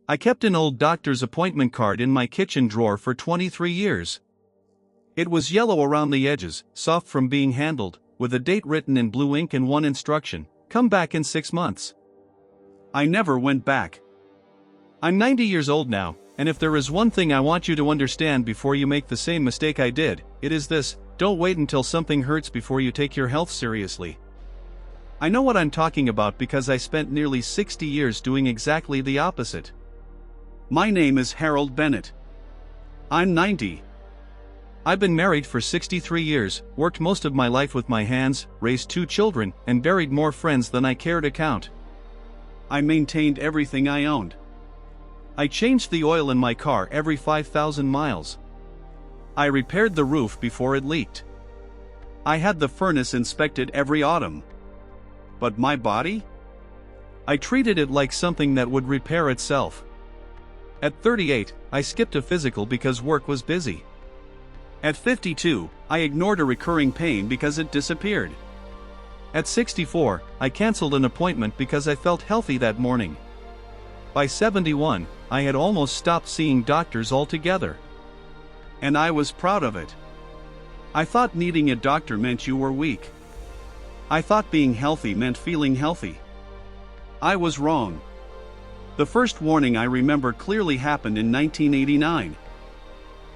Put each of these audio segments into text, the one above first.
I kept an old doctor's appointment card in my kitchen drawer for 23 years. It was yellow around the edges, soft from being handled, with a date written in blue ink and one instruction: come back in 6 months. I never went back. I'm 90 years old now, and if there is one thing I want you to understand before you make the same mistake I did, it is this: don't wait until something hurts before you take your health seriously. I know what I'm talking about because I spent nearly 60 years doing exactly the opposite. My name is Harold Bennett. I'm 90. I've been married for 63 years, worked most of my life with my hands, raised 2 children, and buried more friends than I care to count. I maintained everything I owned. I changed the oil in my car every 5,000 miles. I repaired the roof before it leaked. I had the furnace inspected every autumn. But my body? I treated it like something that would repair itself. At 38, I skipped a physical because work was busy. At 52, I ignored a recurring pain because it disappeared. At 64, I canceled an appointment because I felt healthy that morning. By 71, I had almost stopped seeing doctors altogether. And I was proud of it. I thought needing a doctor meant you were weak. I thought being healthy meant feeling healthy. I was wrong. The first warning I remember clearly happened in 1989.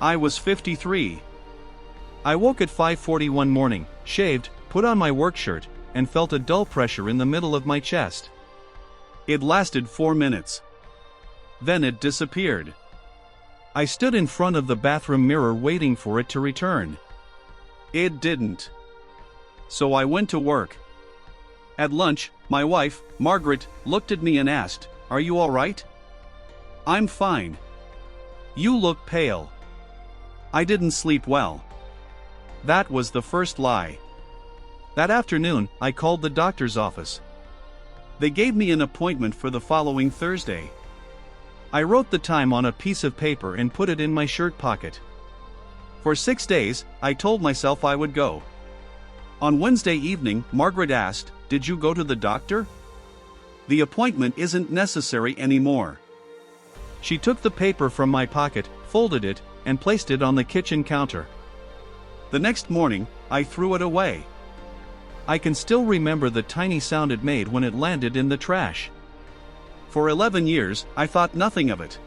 I was 53. I woke at 5:40 one morning, shaved, put on my work shirt, and felt a dull pressure in the middle of my chest. It lasted 4 minutes. Then it disappeared. I stood in front of the bathroom mirror waiting for it to return. It didn't. So I went to work. At lunch, my wife, Margaret, looked at me and asked, "Are you all right?" "I'm fine." "You look pale." I didn't sleep well. That was the first lie. That afternoon, I called the doctor's office. They gave me an appointment for the following Thursday. I wrote the time on a piece of paper and put it in my shirt pocket. For 6 days, I told myself I would go. On Wednesday evening, Margaret asked, "Did you go to the doctor?" "The appointment isn't necessary anymore." She took the paper from my pocket, folded it, and placed it on the kitchen counter. The next morning, I threw it away. I can still remember the tiny sound it made when it landed in the trash. For 11 years, I thought nothing of it.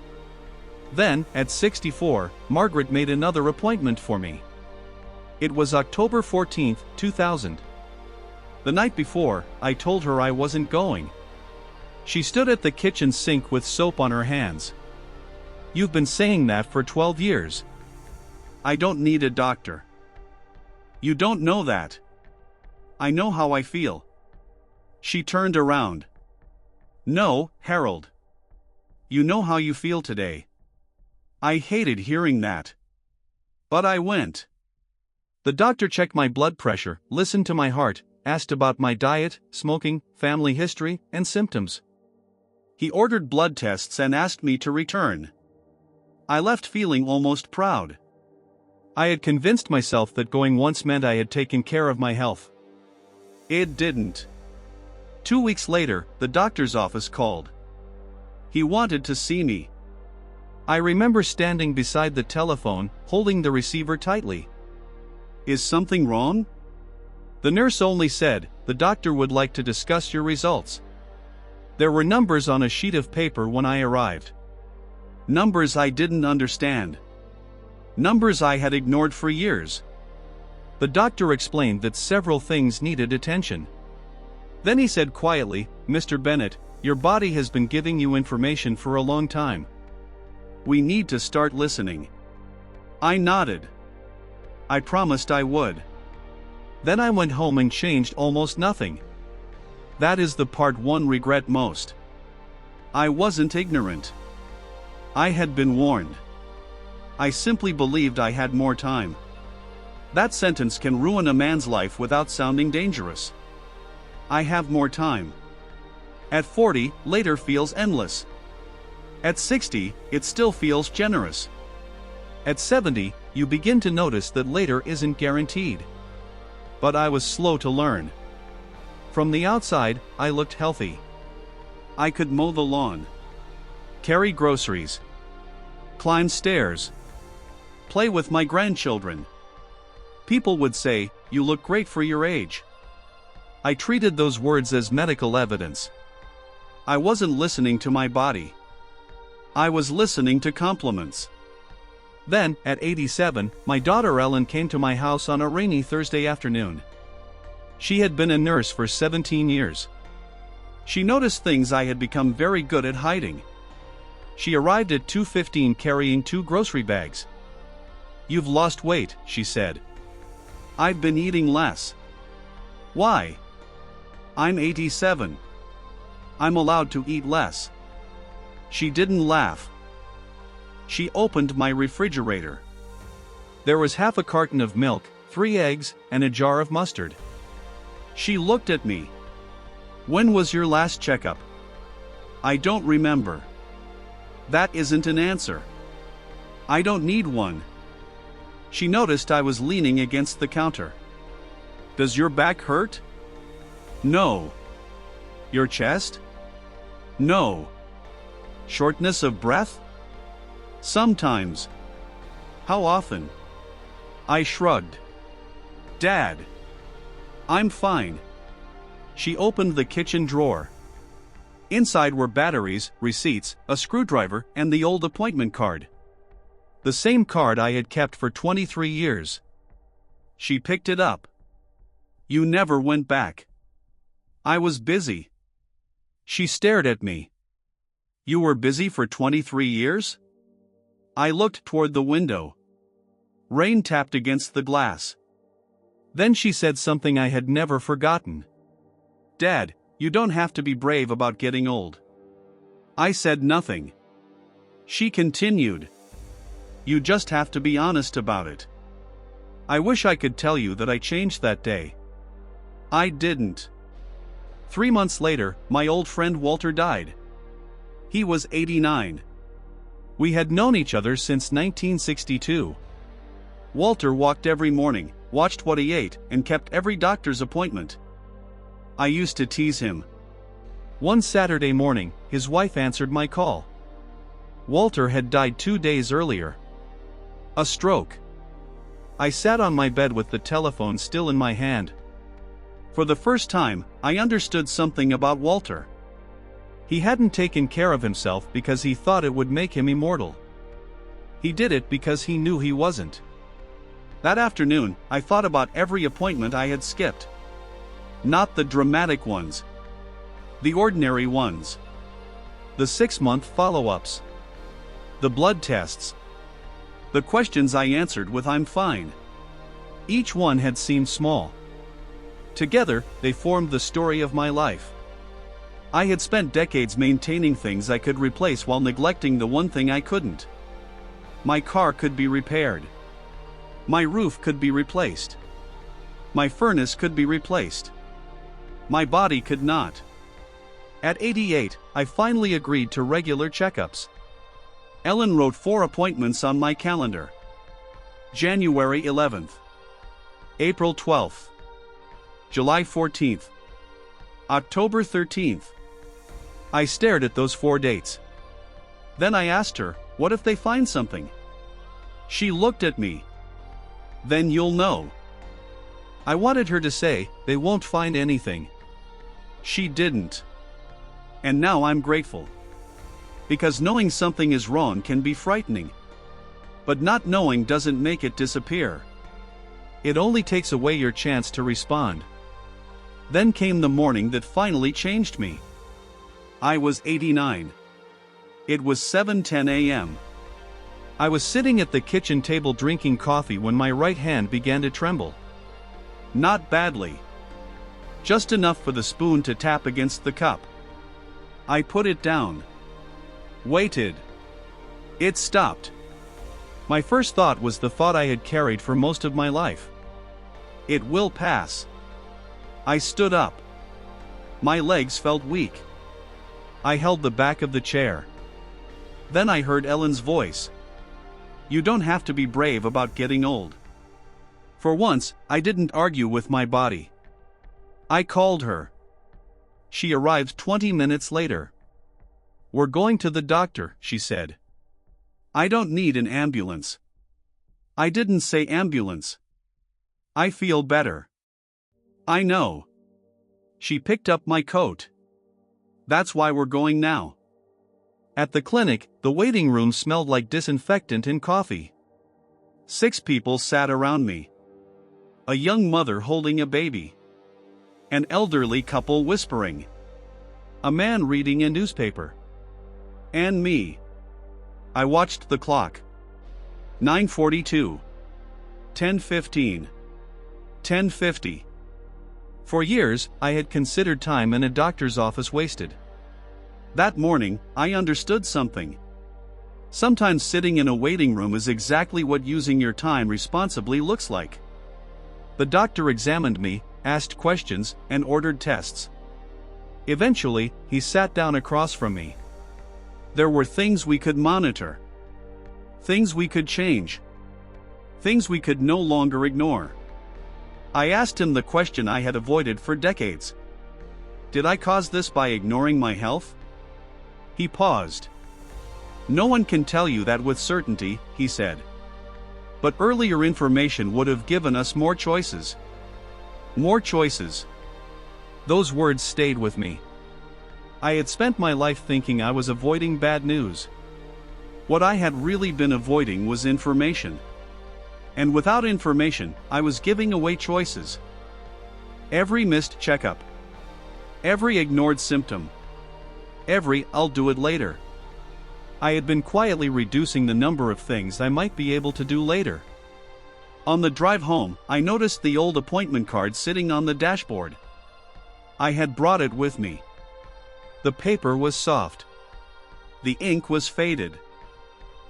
Then, at 64, Margaret made another appointment for me. It was October 14, 2000. The night before, I told her I wasn't going. She stood at the kitchen sink with soap on her hands. "You've been saying that for 12 years. I don't need a doctor." "You don't know that." "I know how I feel." She turned around. "No, Harold. You know how you feel today." I hated hearing that. But I went. The doctor checked my blood pressure, listened to my heart, asked about my diet, smoking, family history, and symptoms. He ordered blood tests and asked me to return. I left feeling almost proud. I had convinced myself that going once meant I had taken care of my health. It didn't. 2 weeks later, the doctor's office called. He wanted to see me. I remember standing beside the telephone, holding the receiver tightly. "Is something wrong?" The nurse only said, "The doctor would like to discuss your results." There were numbers on a sheet of paper when I arrived. Numbers I didn't understand. Numbers I had ignored for years. The doctor explained that several things needed attention. Then he said quietly, "Mr. Bennett, your body has been giving you information for a long time. We need to start listening." I nodded. I promised I would. Then I went home and changed almost nothing. That is the part one regret most. I wasn't ignorant. I had been warned. I simply believed I had more time. That sentence can ruin a man's life without sounding dangerous. I have more time. At 40, later feels endless. At 60, it still feels generous. At 70, you begin to notice that later isn't guaranteed. But I was slow to learn. From the outside, I looked healthy. I could mow the lawn. carry groceries, climb stairs, play with my grandchildren. People would say, "You look great for your age." I treated those words as medical evidence. I wasn't listening to my body. I was listening to compliments. Then, at 87, my daughter Ellen came to my house on a rainy Thursday afternoon. She had been a nurse for 17 years. She noticed things I had become very good at hiding. She arrived at 2:15 carrying 2 grocery bags. "You've lost weight," she said. "I've been eating less." "Why?" "I'm 87. I'm allowed to eat less." She didn't laugh. She opened my refrigerator. There was half a carton of milk, 3 eggs, and a jar of mustard. She looked at me. "When was your last checkup?" "I don't remember." "That isn't an answer." "I don't need one." She noticed I was leaning against the counter. "Does your back hurt?" "No." "Your chest?" "No." "Shortness of breath?" "Sometimes." "How often?" I shrugged. "Dad." "I'm fine." She opened the kitchen drawer. Inside were batteries, receipts, a screwdriver, and the old appointment card. The same card I had kept for 23 years. She picked it up. "You never went back." "I was busy." She stared at me. "You were busy for 23 years?" I looked toward the window. Rain tapped against the glass. Then she said something I had never forgotten. "Dad, you don't have to be brave about getting old." I said nothing. She continued. "You just have to be honest about it." I wish I could tell you that I changed that day. I didn't. 3 months later, my old friend Walter died. He was 89. We had known each other since 1962. Walter walked every morning, watched what he ate, and kept every doctor's appointment. I used to tease him. One Saturday morning, his wife answered my call. Walter had died 2 days earlier. A stroke. I sat on my bed with the telephone still in my hand. For the first time, I understood something about Walter. He hadn't taken care of himself because he thought it would make him immortal. He did it because he knew he wasn't. That afternoon, I thought about every appointment I had skipped. Not the dramatic ones. The ordinary ones. The 6-month follow-ups. The blood tests. The questions I answered with "I'm fine." Each one had seemed small. Together, they formed the story of my life. I had spent decades maintaining things I could replace while neglecting the one thing I couldn't. My car could be repaired. My roof could be replaced. My furnace could be replaced. My body could not. At 88, I finally agreed to regular checkups. Ellen wrote 4 appointments on my calendar. January 11th. April 12th. July 14th. October 13th. I stared at those 4 dates. Then I asked her, "What if they find something?" She looked at me. "Then you'll know." I wanted her to say, "They won't find anything." She didn't. And now I'm grateful. Because knowing something is wrong can be frightening. But not knowing doesn't make it disappear. It only takes away your chance to respond. Then came the morning that finally changed me. I was 89. It was 7:10 a.m. I was sitting at the kitchen table drinking coffee when my right hand began to tremble. Not badly. Just enough for the spoon to tap against the cup. I put it down. Waited. It stopped. My first thought was the thought I had carried for most of my life. It will pass. I stood up. My legs felt weak. I held the back of the chair. Then I heard Ellen's voice. "You don't have to be brave about getting old." For once, I didn't argue with my body. I called her. She arrived 20 minutes later. "We're going to the doctor," she said. "I don't need an ambulance." "I didn't say ambulance. I feel better." "I know." She picked up my coat. "That's why we're going now." At the clinic, the waiting room smelled like disinfectant and coffee. 6 people sat around me. A young mother holding a baby. An elderly couple whispering. A man reading a newspaper. And me. I watched the clock. 9:42. 10:15. 10:50. For years, I had considered time in a doctor's office wasted. That morning, I understood something. Sometimes sitting in a waiting room is exactly what using your time responsibly looks like. The doctor examined me, asked questions, and ordered tests. Eventually, he sat down across from me. There were things we could monitor. Things we could change. Things we could no longer ignore. I asked him the question I had avoided for decades. Did I cause this by ignoring my health? He paused. "No one can tell you that with certainty," he said. "But earlier information would have given us more choices." More choices. Those words stayed with me. I had spent my life thinking I was avoiding bad news. What I had really been avoiding was information. And without information, I was giving away choices. Every missed checkup. Every ignored symptom. Every "I'll do it later." I had been quietly reducing the number of things I might be able to do later. On the drive home, I noticed the old appointment card sitting on the dashboard. I had brought it with me. The paper was soft. The ink was faded.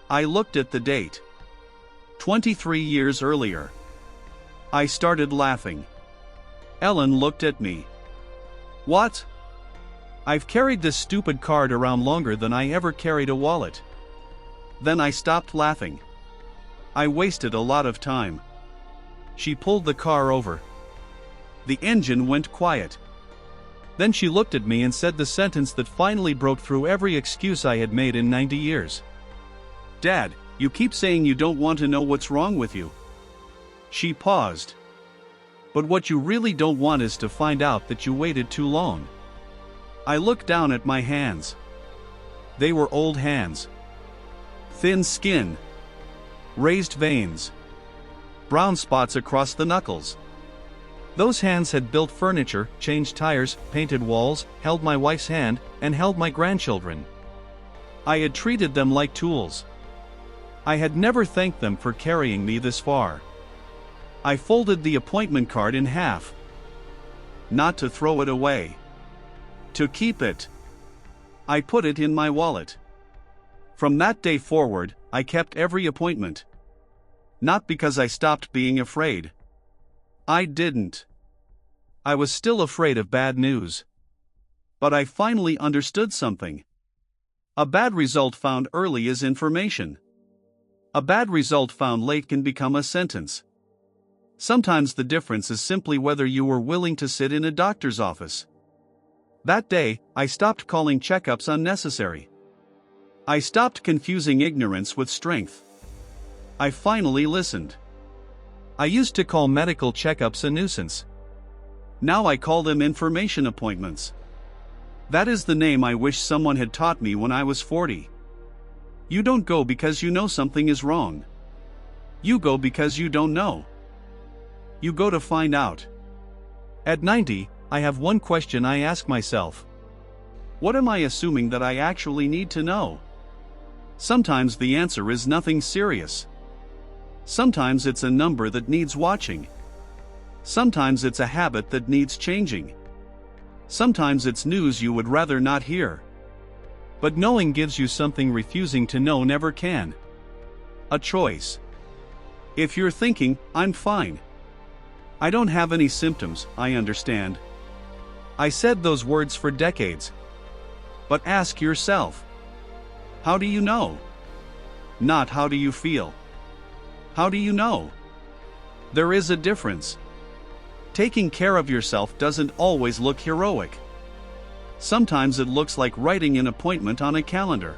I looked at the date. 23 years earlier. I started laughing. Ellen looked at me. "What?" "I've carried this stupid card around longer than I ever carried a wallet." Then I stopped laughing. I wasted a lot of time. She pulled the car over. The engine went quiet. Then she looked at me and said the sentence that finally broke through every excuse I had made in 90 years. "Dad, you keep saying you don't want to know what's wrong with you." She paused. "But what you really don't want is to find out that you waited too long." I looked down at my hands. They were old hands. Thin skin. Raised veins. Brown spots across the knuckles. Those hands had built furniture, changed tires, painted walls, held my wife's hand, and held my grandchildren. I had treated them like tools. I had never thanked them for carrying me this far. I folded the appointment card in half. Not to throw it away. To keep it. I put it in my wallet. From that day forward, I kept every appointment. Not because I stopped being afraid. I didn't. I was still afraid of bad news. But I finally understood something. A bad result found early is information. A bad result found late can become a sentence. Sometimes the difference is simply whether you were willing to sit in a doctor's office. That day, I stopped calling checkups unnecessary. I stopped confusing ignorance with strength. I finally listened. I used to call medical checkups a nuisance. Now I call them information appointments. That is the name I wish someone had taught me when I was 40. You don't go because you know something is wrong. You go because you don't know. You go to find out. At 90, I have one question I ask myself. What am I assuming that I actually need to know? Sometimes the answer is nothing serious. Sometimes it's a number that needs watching. Sometimes it's a habit that needs changing. Sometimes it's news you would rather not hear. But knowing gives you something refusing to know never can. A choice. If you're thinking, "I'm fine. I don't have any symptoms," I understand. I said those words for decades. But ask yourself. How do you know? Not how do you feel. How do you know? There is a difference. Taking care of yourself doesn't always look heroic. Sometimes it looks like writing an appointment on a calendar.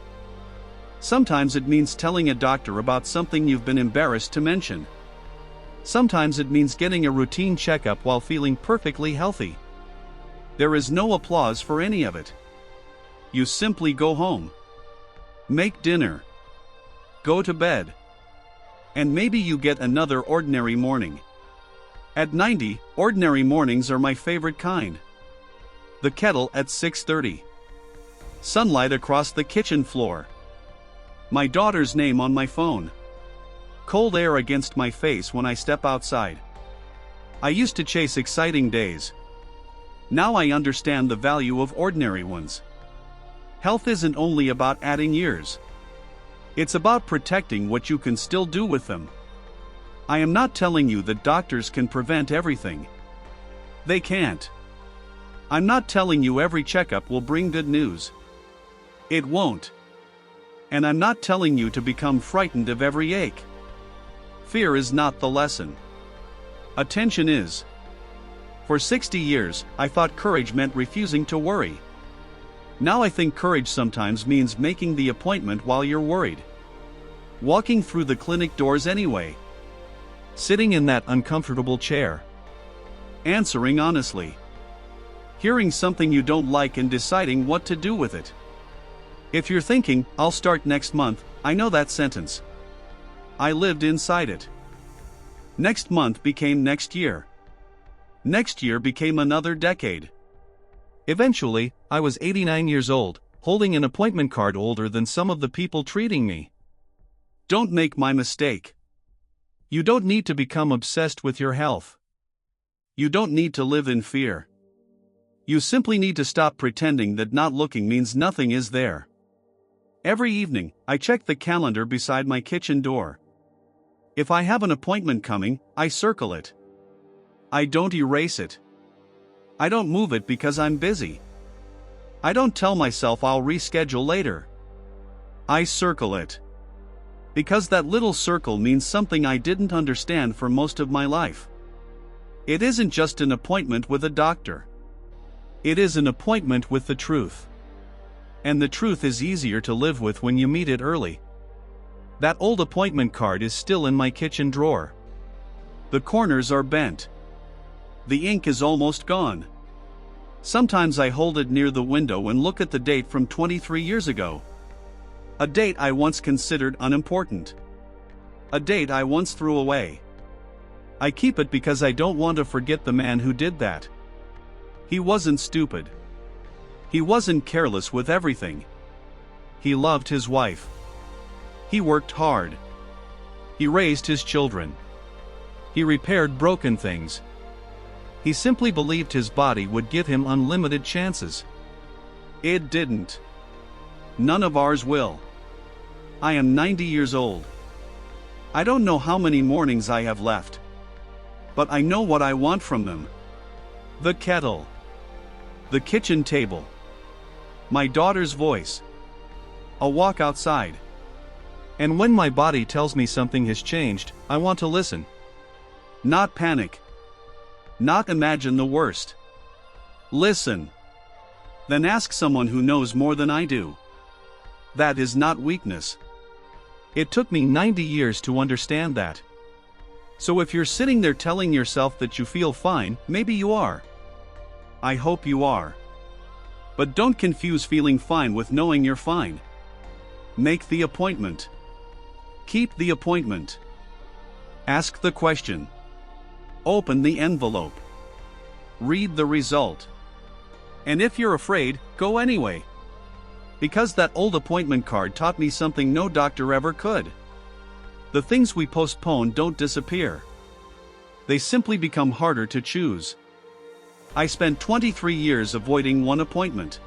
Sometimes it means telling a doctor about something you've been embarrassed to mention. Sometimes it means getting a routine checkup while feeling perfectly healthy. There is no applause for any of it. You simply go home, make dinner, go to bed, and maybe you get another ordinary morning. At 90, ordinary mornings are my favorite kind. The kettle at 6:30. Sunlight across the kitchen floor. My daughter's name on my phone. Cold air against my face when I step outside. I used to chase exciting days. Now I understand the value of ordinary ones. Health isn't only about adding years. It's about protecting what you can still do with them. I am not telling you that doctors can prevent everything. They can't. I'm not telling you every checkup will bring good news. It won't. And I'm not telling you to become frightened of every ache. Fear is not the lesson. Attention is. For 60 years, I thought courage meant refusing to worry. Now I think courage sometimes means making the appointment while you're worried. Walking through the clinic doors anyway. Sitting in that uncomfortable chair. Answering honestly. Hearing something you don't like and deciding what to do with it. If you're thinking, I'll start next month, I know that sentence. I lived inside it. Next month became next year. Next year became another decade. Eventually, I was 89 years old, holding an appointment card older than some of the people treating me. Don't make my mistake. You don't need to become obsessed with your health. You don't need to live in fear. You simply need to stop pretending that not looking means nothing is there. Every evening, I check the calendar beside my kitchen door. If I have an appointment coming, I circle it. I don't erase it. I don't move it because I'm busy. I don't tell myself I'll reschedule later. I circle it. Because that little circle means something I didn't understand for most of my life. It isn't just an appointment with a doctor. It is an appointment with the truth. And the truth is easier to live with when you meet it early. That old appointment card is still in my kitchen drawer. The corners are bent. The ink is almost gone. Sometimes I hold it near the window and look at the date from 23 years ago. A date I once considered unimportant. A date I once threw away. I keep it because I don't want to forget the man who did that. He wasn't stupid. He wasn't careless with everything. He loved his wife. He worked hard. He raised his children. He repaired broken things. He simply believed his body would give him unlimited chances. It didn't. None of ours will. I am 90 years old. I don't know how many mornings I have left. But I know what I want from them. The kettle. The kitchen table. My daughter's voice. A walk outside. And when my body tells me something has changed, I want to listen. Not panic. Not imagine the worst. Listen. Then ask someone who knows more than I do. That is not weakness. It took me 90 years to understand that. So if you're sitting there telling yourself that you feel fine, maybe you are. I hope you are. But don't confuse feeling fine with knowing you're fine. Make the appointment. Keep the appointment. Ask the question. Open the envelope. Read the result. And if you're afraid, go anyway. Because that old appointment card taught me something no doctor ever could. The things we postpone don't disappear. They simply become harder to choose. I spent 23 years avoiding one appointment.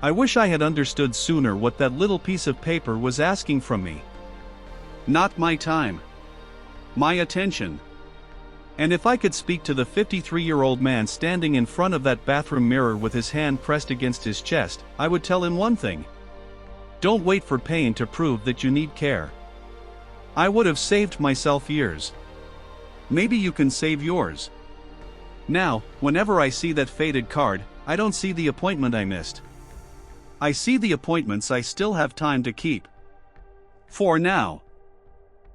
I wish I had understood sooner what that little piece of paper was asking from me. Not my time. My attention. And if I could speak to the 53-year-old man standing in front of that bathroom mirror with his hand pressed against his chest, I would tell him one thing. Don't wait for pain to prove that you need care. I would have saved myself years. Maybe you can save yours. Now, whenever I see that faded card, I don't see the appointment I missed. I see the appointments I still have time to keep. For now.